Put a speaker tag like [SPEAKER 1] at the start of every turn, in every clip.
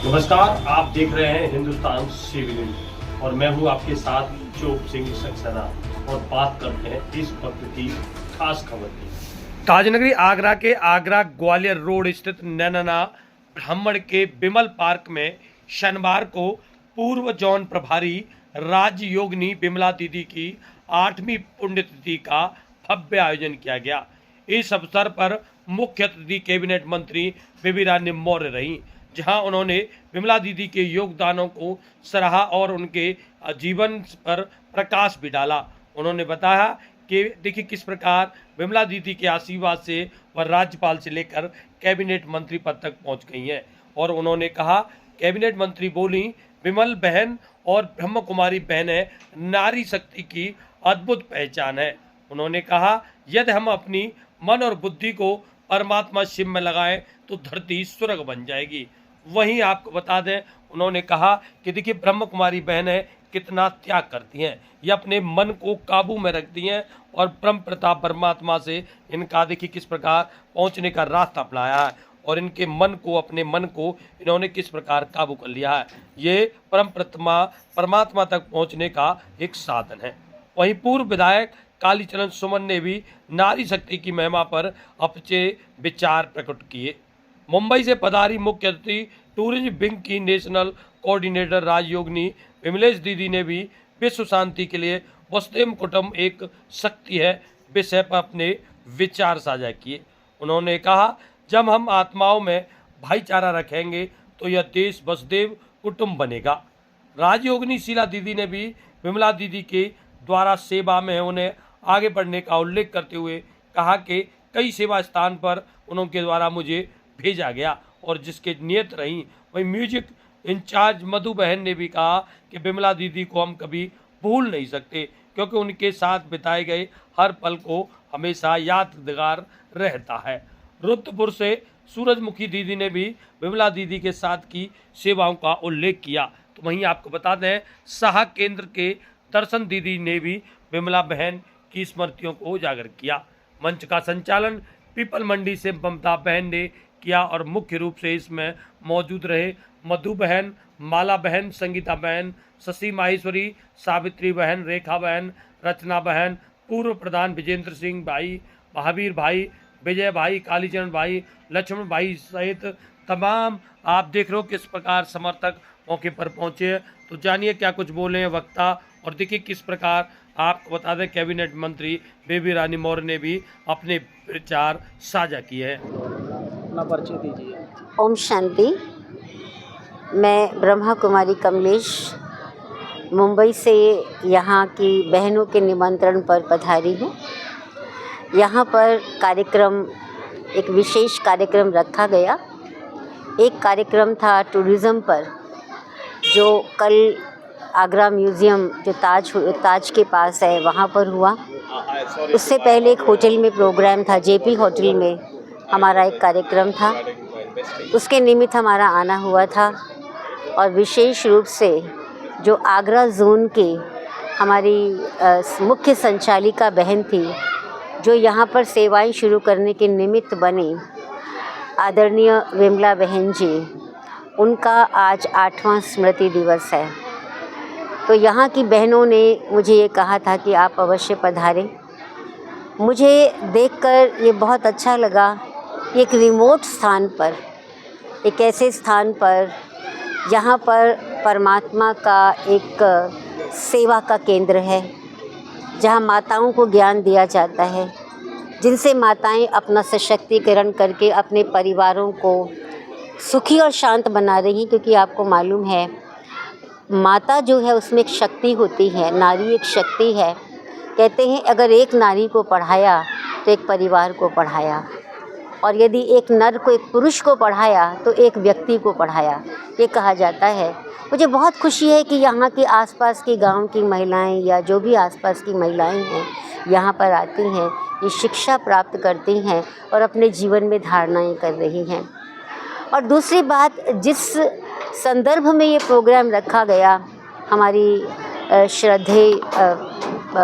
[SPEAKER 1] नमस्कार, आप देख रहे हैं हिंदुस्तान सिविल न्यूज और मैं हूं आपके साथ चोप सिंह सक्सेना और बात करते हैं इस वक्त की खास खबर की। ताजनगरी आगरा के आगरा ग्वालियर रोड स्थित नैना ब्राह्मण के बिमल पार्क में शनिवार को पूर्व जौन प्रभारी राजयोगिनी बिमला दीदी की 8वीं पुण्यतिथि का भव्य आयोजन किया गया। इस अवसर पर मुख्य अतिथि कैबिनेट मंत्री बेबी रानी मौर्य रहीं, जहां उन्होंने बिमला दीदी के योगदानों को सराहा और उनके जीवन पर प्रकाश भी डाला। उन्होंने बताया कि देखिए किस प्रकार बिमला दीदी के आशीर्वाद से वह राज्यपाल से लेकर कैबिनेट मंत्री पद तक पहुंच गई हैं। और उन्होंने कहा, कैबिनेट मंत्री बोली, बिमल बहन और ब्रह्म कुमारी बहनें नारी शक्ति की अद्भुत पहचान है। उन्होंने कहा, यदि हम अपनी मन और बुद्धि को परमात्मा शिव में लगाएं तो धरती स्वर्ग बन जाएगी। वहीं आपको बता दें, उन्होंने कहा कि देखिए ब्रह्म कुमारी बहनें कितना त्याग करती हैं, ये अपने मन को काबू में रखती हैं और ब्रह्म प्रताप परमात्मा से इनका देखिए किस प्रकार पहुंचने का रास्ता अपनाया है और इनके अपने मन को इन्होंने किस प्रकार काबू कर लिया है। ये परमात्मा तक पहुंचने का एक साधन है। वहीं पूर्व विधायक कालीचरण सुमन ने भी नारी शक्ति की महिमा पर अपने विचार प्रकट किए। मुंबई से पधारी मुख्य अतिथि टूरिज्म विंग की नेशनल कोऑर्डिनेटर राजयोगिनी विमलेश दीदी ने भी विश्व शांति के लिए वसुधैव कुटुंब एक शक्ति है विषय पर अपने विचार साझा किए। उन्होंने कहा, जब हम आत्माओं में भाईचारा रखेंगे तो यह देश वसुधैव कुटुंब बनेगा। राजयोगिनी शीला दीदी ने भी विमला दीदी के द्वारा सेवा में उन्हें आगे बढ़ने का उल्लेख करते हुए कहा कि कई सेवा स्थान पर उनके द्वारा मुझे भेजा गया और जिसके नियत रही। वहीं म्यूजिक इंचार्ज मधु बहन ने भी कहा कि बिमला दीदी को हम कभी भूल नहीं सकते, क्योंकि उनके साथ बिताए गए हर पल को हमेशा यादगार रहता है। रुद्रपुर से सूरजमुखी दीदी ने भी बिमला दीदी के साथ की सेवाओं का उल्लेख किया। तो वहीं आपको बता दें, साहा केंद्र के दर्शन दीदी ने भी बिमला बहन की स्मृतियों को उजागर किया। मंच का संचालन पीपल मंडी से ममता बहन ने किया और मुख्य रूप से इसमें मौजूद रहे मधु बहन, माला बहन, संगीता बहन, शशि माहेश्वरी, सावित्री बहन, रेखा बहन, रचना बहन, पूर्व प्रधान विजेंद्र सिंह भाई, महावीर भाई, विजय भाई, कालीचरण भाई, लक्ष्मण भाई सहित तमाम आप देख रहे हो किस प्रकार समर्थक मौके पर पहुंचे। तो जानिए क्या कुछ बोले वक्ता और देखिए किस प्रकार आपको बता दें कैबिनेट मंत्री बेबी रानी मौर्य ने भी अपने विचार साझा किए हैं। अपना परिचय दीजिए।
[SPEAKER 2] ओम शांति। मैं ब्रह्मा कुमारी कमलेश मुंबई से यहाँ की बहनों के निमंत्रण पर पधारी हूँ। यहाँ पर एक विशेष कार्यक्रम रखा गया। एक कार्यक्रम था टूरिज़्म पर, जो कल आगरा म्यूज़ियम जो ताज के पास है वहाँ पर हुआ। उससे पहले एक होटल में प्रोग्राम था, जेपी होटल में हमारा एक कार्यक्रम था, उसके निमित्त हमारा आना हुआ था। और विशेष रूप से जो आगरा जोन के हमारी मुख्य संचालिका बहन थी, जो यहाँ पर सेवाएं शुरू करने के निमित्त बने, आदरणीय विमला बहन जी, उनका आज 8वां स्मृति दिवस है। तो यहाँ की बहनों ने मुझे ये कहा था कि आप अवश्य पधारें। मुझे देखकर ये बहुत अच्छा लगा कि एक रिमोट स्थान पर, एक ऐसे स्थान पर जहाँ पर परमात्मा का एक सेवा का केंद्र है, जहाँ माताओं को ज्ञान दिया जाता है, जिनसे माताएं अपना सशक्तिकरण करके अपने परिवारों को सुखी और शांत बना रही हैं। क्योंकि आपको मालूम है, माता जो है उसमें एक शक्ति होती है, नारी एक शक्ति है। कहते हैं अगर एक नारी को पढ़ाया तो एक परिवार को पढ़ाया, और यदि एक नर को, एक पुरुष को पढ़ाया तो एक व्यक्ति को पढ़ाया, ये कहा जाता है। मुझे बहुत खुशी है कि यहाँ के आसपास के गांव की महिलाएं या जो भी आसपास की महिलाएं हैं यहाँ पर आती हैं, ये शिक्षा प्राप्त करती हैं और अपने जीवन में धारणाएं कर रही हैं। और दूसरी बात, जिस संदर्भ में ये प्रोग्राम रखा गया, हमारी श्रद्धेय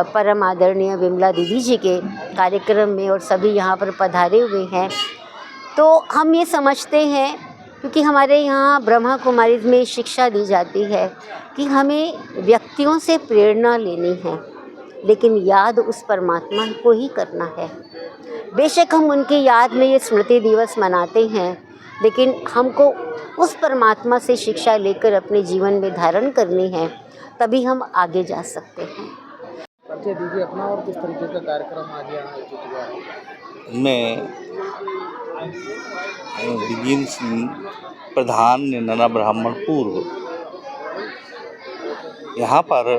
[SPEAKER 2] परम आदरणीय विमला दीदी जी के कार्यक्रम में, और सभी यहाँ पर पधारे हुए हैं, तो हम ये समझते हैं क्योंकि हमारे यहाँ ब्रह्मा कुमारीज में शिक्षा दी जाती है कि हमें व्यक्तियों से प्रेरणा लेनी है, लेकिन याद उस परमात्मा को ही करना है। बेशक हम उनकी याद में ये स्मृति दिवस मनाते हैं, लेकिन हमको उस परमात्मा से शिक्षा लेकर अपने जीवन में धारण करनी है, तभी हम आगे जा सकते हैं।
[SPEAKER 3] परिचय दीजिए अपना और किस तरीके का कार्यक्रम आज यहाँ आयोजित हुआ है।
[SPEAKER 4] मैं विजय सिंह, प्रधान नैना ब्राह्मण पूर्व। यहाँ पर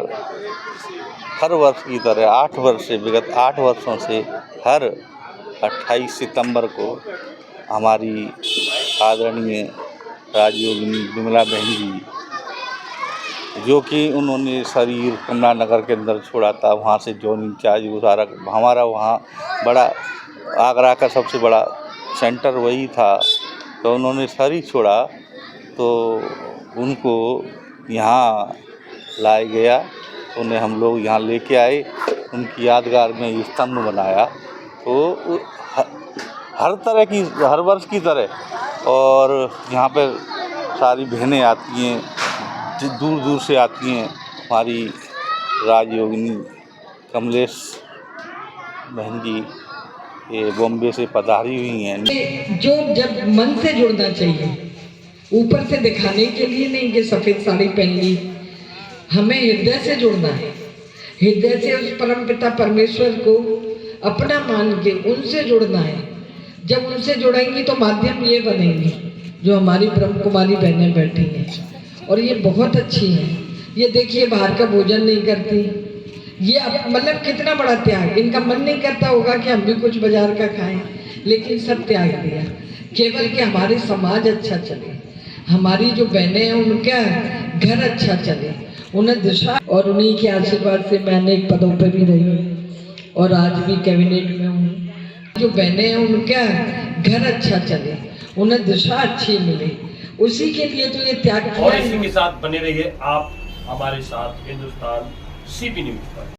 [SPEAKER 4] हर वर्ष की तरह 8 वर्ष से विगत 8 वर्षों से हर 28 सितंबर को हमारी आदरणीय राजयोगिनी विमला बहन जी, जो कि उन्होंने शरीर कमला नगर के अंदर छोड़ा था, वहाँ से जोन इंचार्ज गुजारा, हमारा वहाँ बड़ा आगरा का सबसे बड़ा सेंटर वही था, तो उन्होंने शरीर छोड़ा तो उनको यहाँ लाया गया। उन्हें हम लोग यहाँ लेके आए, उनकी यादगार में स्तंभ बनाया। तो हर वर्ष की तरह और यहाँ पर सारी बहनें आती हैं, दूर दूर से आती हैं। हमारी राजयोगिनी कमलेश बहन जी ये बॉम्बे से पधारी हुई हैं।
[SPEAKER 5] जो जब मन से जुड़ना चाहिए, ऊपर से दिखाने के लिए नहीं कि सफ़ेद साड़ी पहन ली, हमें हृदय से जुड़ना है। हृदय से उस परमपिता परमेश्वर को अपना मान के उनसे जुड़ना है। जब उनसे जुड़ेंगी तो माध्यम ये बनेंगी जो हमारी ब्रह्म कुमारी बहनें बैठी हैं, और ये बहुत अच्छी हैं। ये देखिए बाहर का भोजन नहीं करती, ये मतलब कितना बड़ा त्याग। इनका मन नहीं करता होगा कि हम भी कुछ बाजार का खाएं, लेकिन सब त्याग दिया केवल कि हमारे समाज अच्छा चले, हमारी जो बहनें हैं उनका घर अच्छा चले, उन्हें दिशा। और उन्हीं के आशीर्वाद से मैं अनेक पदों पर भी रही हूँ और आज भी कैबिनेट में हूँ। जो बहनें हैं उनका घर अच्छा चले, उन्हें दिशा अच्छी मिले, उसी के लिए तो ये त्याग किया।
[SPEAKER 1] और इसी के साथ बने रहिए आप हमारे साथ हिंदुस्तान CP न्यूज़ पर।